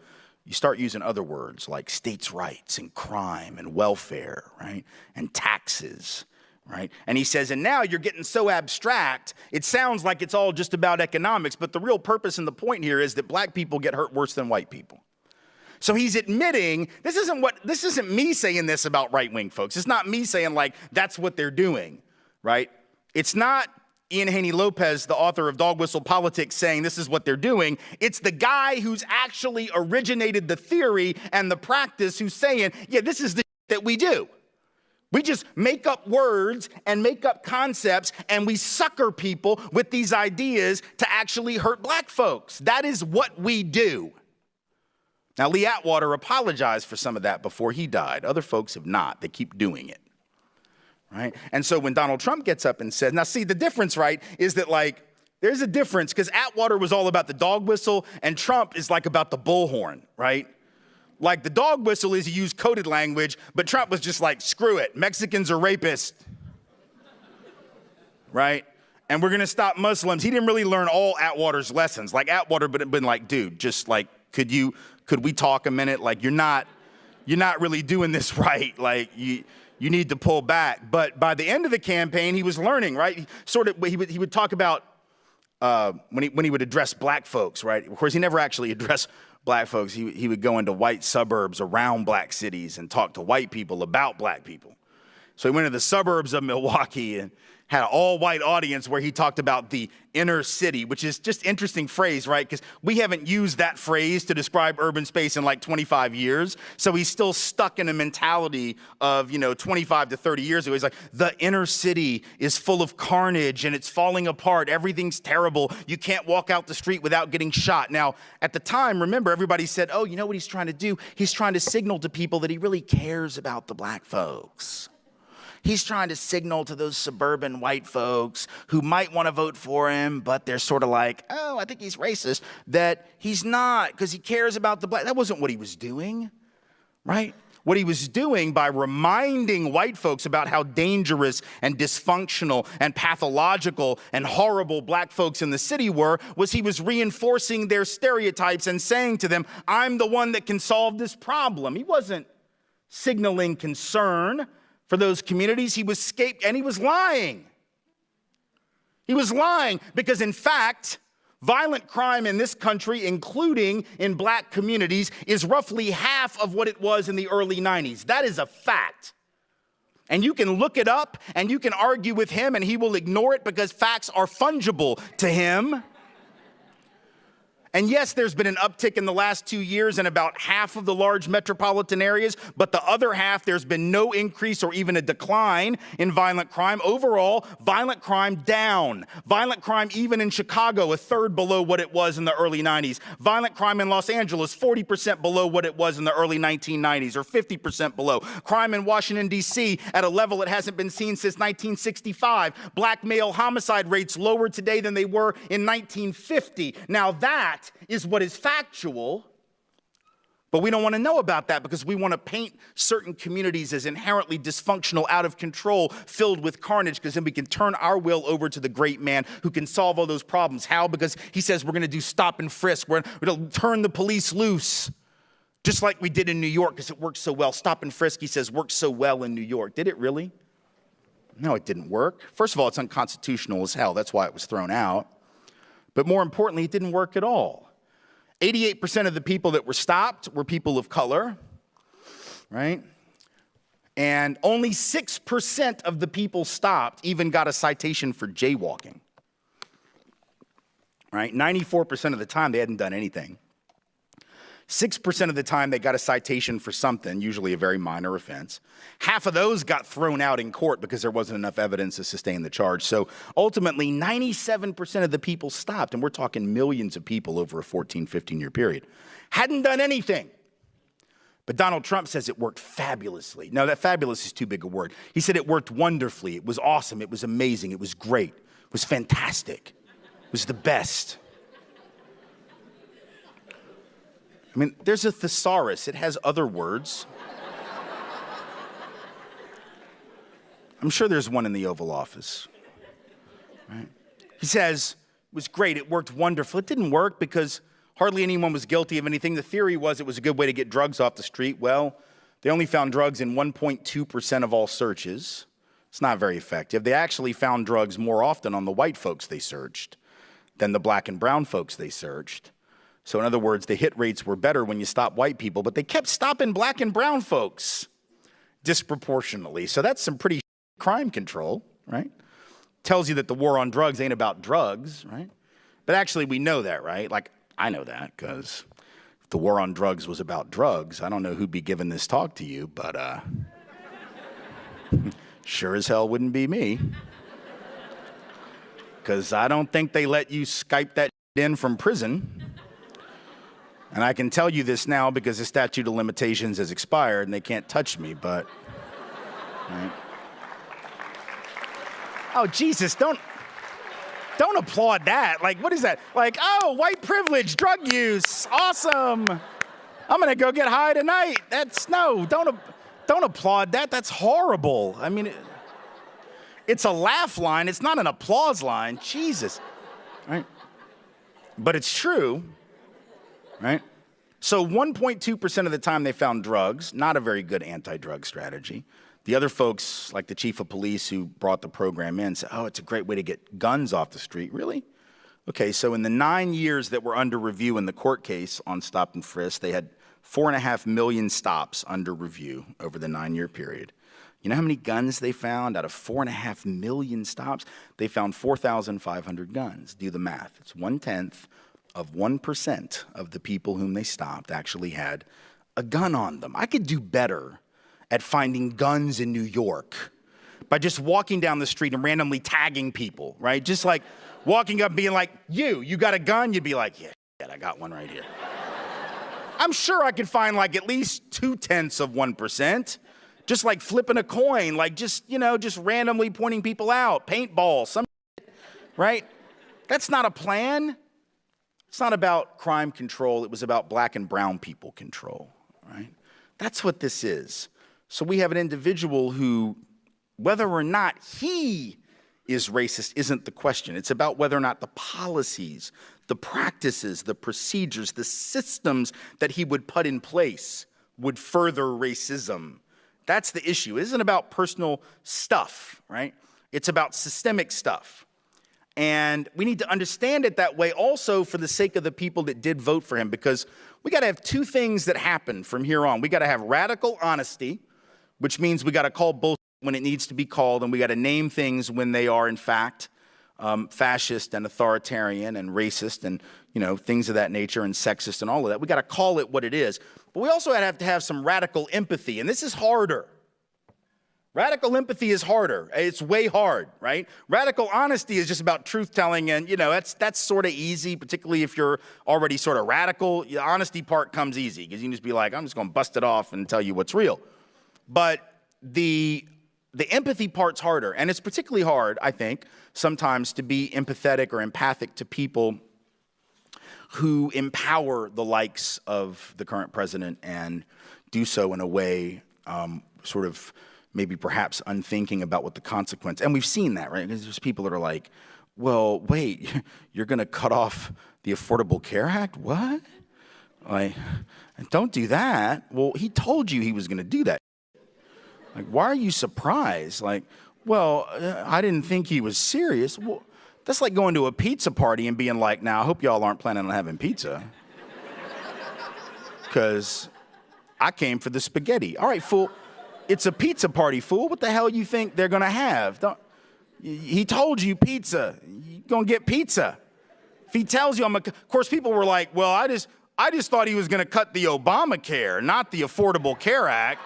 you start using other words like states' rights and crime and welfare, right? And taxes, right? And he says, and now you're getting so abstract, it sounds like it's all just about economics, but the real purpose and the point here is that black people get hurt worse than white people. So he's admitting, this isn't me saying this about right-wing folks. It's not me saying like, that's what they're doing, right? It's not Ian Haney Lopez, the author of Dog Whistle Politics, saying this is what they're doing. It's the guy who's actually originated the theory and the practice who's saying, yeah, this is the that we do. We just make up words and make up concepts, and we sucker people with these ideas to actually hurt black folks. That is what we do. Now, Lee Atwater apologized for some of that before he died. Other folks have not. They keep doing it. Right? And so when Donald Trump gets up and says, now see, the difference, right, is that like, there's a difference because Atwater was all about the dog whistle and Trump is like about the bullhorn, right? Like the dog whistle is you use coded language, but Trump was just like, screw it, Mexicans are rapists, right? And we're gonna stop Muslims. He didn't really learn all Atwater's lessons. Like Atwater been like, dude, just like, could we talk a minute? Like you're not really doing this right. Like you need to pull back. But by the end of the campaign, he was learning, right? He would talk about when he would address black folks, right? Of course, he never actually addressed black folks. He would go into white suburbs around black cities and talk to white people about black people. So he went to the suburbs of Milwaukee and had an all-white audience where he talked about the inner city, which is just interesting phrase, right? Because we haven't used that phrase to describe urban space in like 25 years. So he's still stuck in a mentality of, 25 to 30 years ago. He's like, the inner city is full of carnage and it's falling apart. Everything's terrible. You can't walk out the street without getting shot. Now, at the time, remember, everybody said, oh, you know what he's trying to do? He's trying to signal to people that he really cares about the black folks. He's trying to signal to those suburban white folks who might want to vote for him, but they're sort of like, oh, I think he's racist, that he's not because he cares about the black. That wasn't what he was doing, right? What he was doing by reminding white folks about how dangerous and dysfunctional and pathological and horrible black folks in the city were, was he was reinforcing their stereotypes and saying to them, I'm the one that can solve this problem. He wasn't signaling concern for those communities. He was and he was lying. He was lying because, in fact, violent crime in this country, including in black communities, is roughly half of what it was in the early 90s. That is a fact. And you can look it up and you can argue with him and he will ignore it because facts are fungible to him. And yes, there's been an uptick in the last 2 years in about half of the large metropolitan areas, but the other half, there's been no increase or even a decline in violent crime. Overall, violent crime down. Violent crime even in Chicago, a third below what it was in the early 90s. Violent crime in Los Angeles, 40% below what it was in the early 1990s, or 50% below. Crime in Washington, D.C. at a level it hasn't been seen since 1965. Black male homicide rates lower today than they were in 1950. Now that is what is factual, but we don't want to know about that because we want to paint certain communities as inherently dysfunctional, out of control, filled with carnage, because then we can turn our will over to the great man who can solve all those problems. How? Because he says we're going to do stop and frisk. We're going to turn the police loose, just like we did in New York because it worked so well. Stop and frisk, he says, worked so well in New York. Did it really? No, it didn't work. First of all, it's unconstitutional as hell. That's why it was thrown out. But more importantly, it didn't work at all. 88% of the people that were stopped were people of color, right? And only 6% of the people stopped even got a citation for jaywalking. Right? 94% of the time they hadn't done anything. 6% of the time they got a citation for something, usually a very minor offense. Half of those got thrown out in court because there wasn't enough evidence to sustain the charge. So ultimately, 97% of the people stopped, and we're talking millions of people over a 14, 15-year period. Hadn't done anything. But Donald Trump says it worked fabulously. No, that fabulous is too big a word. He said it worked wonderfully. It was awesome. It was amazing. It was great. It was fantastic. It was the best. I mean, there's a thesaurus. It has other words. I'm sure there's one in the Oval Office. Right? He says, it was great. It worked wonderful. It didn't work because hardly anyone was guilty of anything. The theory was it was a good way to get drugs off the street. Well, they only found drugs in 1.2% of all searches. It's not very effective. They actually found drugs more often on the white folks they searched than the black and brown folks they searched. So in other words, the hit rates were better when you stopped white people, but they kept stopping black and brown folks disproportionately. So that's some pretty crime control, right? Tells you that the war on drugs ain't about drugs, right? But actually we know that, right? Like, I know that because if the war on drugs was about drugs, I don't know who'd be giving this talk to you, but sure as hell wouldn't be me. Because I don't think they let you Skype that in from prison. And I can tell you this now because the statute of limitations has expired and they can't touch me, but, right? Oh, Jesus, don't applaud that. Like, what is that? Like, oh, white privilege, drug use, awesome. I'm gonna go get high tonight. Don't applaud that. That's horrible. I mean, it's a laugh line. It's not an applause line. Jesus, right? But it's true. Right? So 1.2% of the time they found drugs, not a very good anti-drug strategy. The other folks, like the chief of police who brought the program in, said, oh, it's a great way to get guns off the street. Really? Okay, so in the 9 years that were under review in the court case on stop and frisk, they had 4.5 million stops under review over the 9-year period. You know how many guns they found out of 4.5 million stops? They found 4,500 guns. Do the math. It's 1/10 of 1% of the people whom they stopped actually had a gun on them. I could do better at finding guns in New York by just walking down the street and randomly tagging people, right? Just like walking up being like, you got a gun? You'd be like, yeah, I got one right here. I'm sure I could find like at least 0.2 of 1%, just like flipping a coin, like just randomly pointing people out, paintball, some shit, right? That's not a plan. It's not about crime control. It was about black and brown people control, right? That's what this is. So we have an individual who, whether or not he is racist isn't the question. It's about whether or not the policies, the practices, the procedures, the systems that he would put in place would further racism. That's the issue. It isn't about personal stuff, right? It's about systemic stuff. And we need to understand it that way also for the sake of the people that did vote for him, because we got to have two things that happen from here on. We got to have radical honesty, which means we got to call bullshit when it needs to be called, and we got to name things when they are in fact fascist and authoritarian and racist and things of that nature and sexist and all of that. We got to call it what it is. But we also have to have some radical empathy, and this is harder. Radical empathy is harder. It's way hard, right? Radical honesty is just about truth-telling, and that's sort of easy, particularly if you're already sort of radical. The honesty part comes easy because you can just be like, I'm just going to bust it off and tell you what's real. But the empathy part's harder, and it's particularly hard, I think, sometimes to be empathetic or empathic to people who empower the likes of the current president and do so in a way sort of maybe perhaps unthinking about what the consequence, and we've seen that, right? Because there's people that are like, well, wait, you're going to cut off the Affordable Care Act? What? Like, don't do that. Well, he told you he was going to do that. Like, why are you surprised? Like, well, I didn't think he was serious. Well, that's like going to a pizza party and being like, now, I hope y'all aren't planning on having pizza. Because I came for the spaghetti. All right, fool. It's a pizza party, fool. What the hell you think they're gonna have? He told you pizza. You're gonna get pizza. If he tells you, of course, people were like, well, I just thought he was gonna cut the Obamacare, not the Affordable Care Act.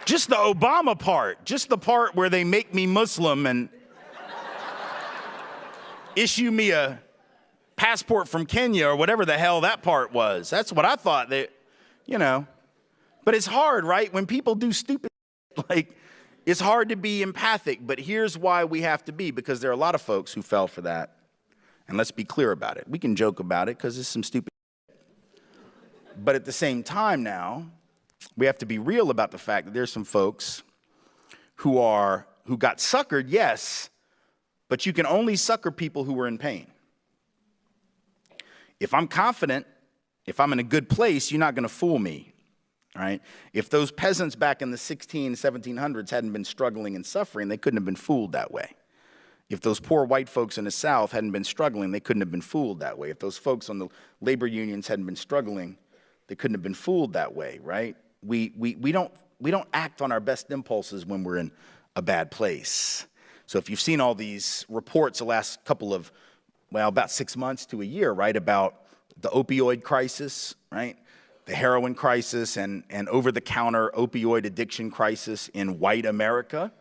Just the Obama part, just the part where they make me Muslim and issue me a passport from Kenya or whatever the hell that part was. That's what I thought that, you know. But it's hard, right? When people do stupid, like, it's hard to be empathic. But here's why we have to be, because there are a lot of folks who fell for that. And let's be clear about it. We can joke about it because it's some stupid. But at the same time now, we have to be real about the fact that there's some folks who got suckered, yes, but you can only sucker people who are in pain. If I'm confident, if I'm in a good place, you're not going to fool me, right? If those peasants back in the 1700s hadn't been struggling and suffering, they couldn't have been fooled that way. If those poor white folks in the South hadn't been struggling, they couldn't have been fooled that way. If those folks on the labor unions hadn't been struggling, they couldn't have been fooled that way, right? We don't act on our best impulses when we're in a bad place. So if you've seen all these reports the last couple of, well, about 6 months to a year, right, about the opioid crisis, right, the heroin crisis and over-the-counter opioid addiction crisis in white America,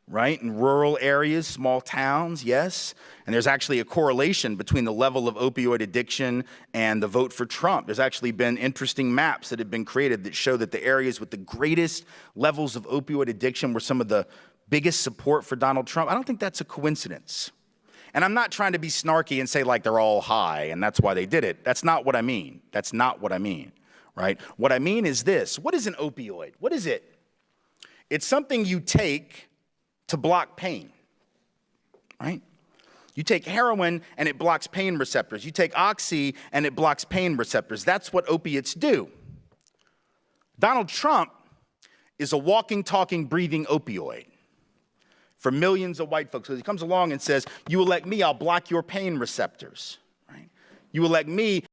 right, in rural areas, small towns, yes. And there's actually a correlation between the level of opioid addiction and the vote for Trump. There's actually been interesting maps that have been created that show that the areas with the greatest levels of opioid addiction were some of the biggest support for Donald Trump. I don't think that's a coincidence. And I'm not trying to be snarky and say like they're all high and that's why they did it. That's not what I mean. That's not what I mean, right? What I mean is this. What is an opioid? What is it? It's something you take to block pain, right? You take heroin and it blocks pain receptors. You take oxy and it blocks pain receptors. That's what opiates do. Donald Trump is a walking, talking, breathing opioid for millions of white folks. So he comes along and says, you elect me, I'll block your pain receptors, right? You elect me.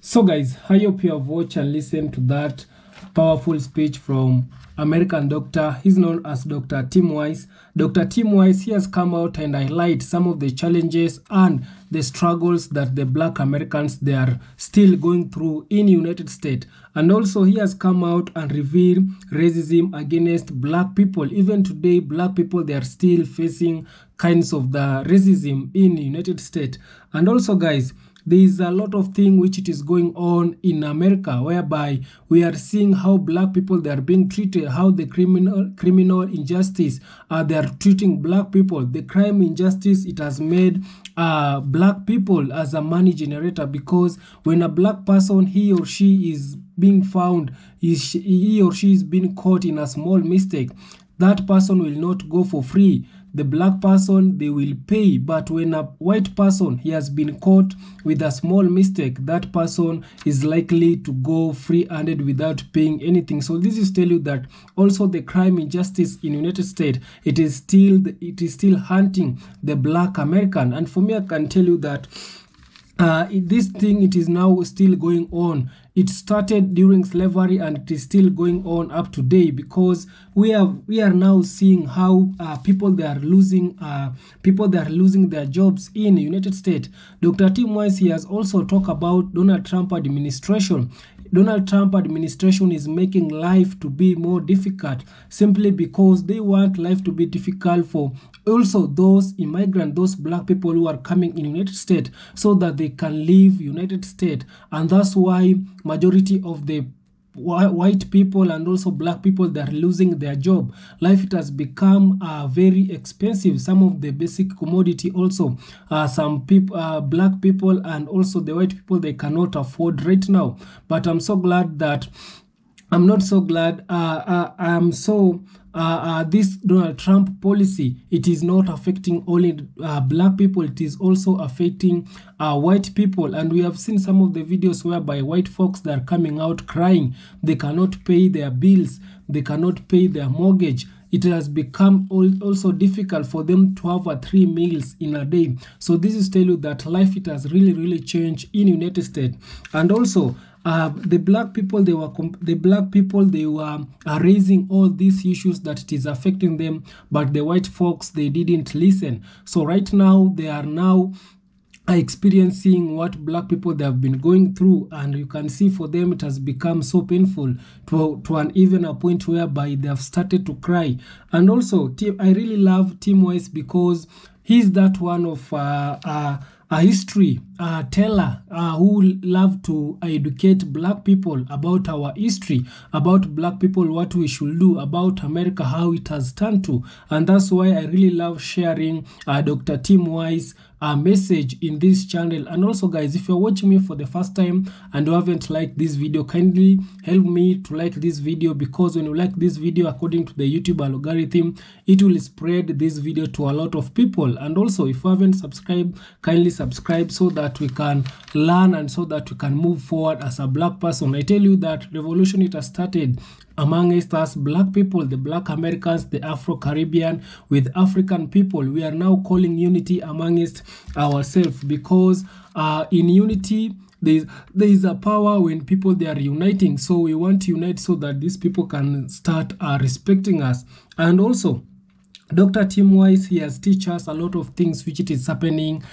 So guys, I hope you have watched and listened to that powerful speech from American doctor. He's known as Dr. Tim WhYT. Dr. Tim WhYT, he has come out and highlight some of the challenges and the struggles that the black Americans, they are still going through in United States. And also he has come out and revealed racism against black people. Even today, black people, they are still facing kinds of the racism in United States. And also guys, there is a lot of things which it is going on in America, whereby we are seeing how black people, they are being treated, how the criminal injustice, they are treating black people. The crime injustice, it has made black people as a money generator, because when a black person, he or she is being found, he or she is being caught in a small mistake, that person will not go for free. The black person, they will pay. But when a white person, he has been caught with a small mistake, that person is likely to go free-handed without paying anything. So this is tell you that also the crime injustice in United States, it is still hunting the black American. And for me, I can tell you that this thing, it is now still going on. It started during slavery and it is still going on up to date, because we are now seeing how people they are losing their jobs in the United States. Dr. Tim WhYT, he has also talked about Donald Trump administration. Donald Trump administration is making life to be more difficult simply because they want life to be difficult for also those immigrants, those black people who are coming in United States, so that they can leave United States. And that's why majority of the white people and also black people, they are losing their job. Life, it has become very expensive. Some of the basic commodity also, some people, black people and also the white people, they cannot afford right now. But I'm so glad that I'm not so glad. I'm so this Donald Trump policy, it is not affecting only black people, it is also affecting white people. And we have seen some of the videos whereby white folks that are coming out crying. They cannot pay their bills, they cannot pay their mortgage. it has become also difficult for them to have 3 meals in a day. So this is tell you that life, it has really changed in United States. And also the black people, they were raising all these issues that it is affecting them, but the white folks, they didn't listen. So right now they are now experiencing what black people they have been going through, and you can see for them it has become so painful to an even a point whereby they have started to cry. And also I really love Tim WhYT because he's that one of a history teller who love to educate black people about our history, about black people, what we should do, about America, how it has turned to. And that's why I really love sharing Dr. Tim WhYT's message in this channel. And also guys, if you're watching me for the first time and you haven't liked this video, kindly help me to like this video, because when you like this video, according to the YouTube algorithm, it will spread this video to a lot of people. And also, if you haven't subscribed, kindly subscribe so that we can learn and so that we can move forward as a black person. I tell you that revolution, it has started amongst us black people, the black Americans, the Afro-Caribbean, with African people. We are now calling unity amongst ourselves, because in unity there is a power when people they are uniting. So we want to unite so that these people can start respecting us. And also Dr. Tim WhYT, he has teach us a lot of things which it is happening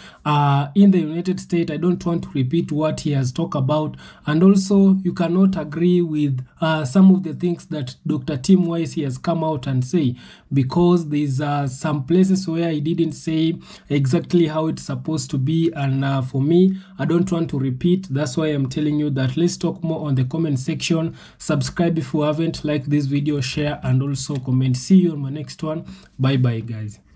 in the United States. I don't want to repeat what he has talked about. And also, you cannot agree with some of the things that Dr. Tim WhYT has come out and say, because there's some places where he didn't say exactly how it's supposed to be. And for me, I don't want to repeat. That's why I'm telling you that let's talk more on the comment section. Subscribe if you haven't, like this video, share, and also comment. See you on my next one. Bye bye guys.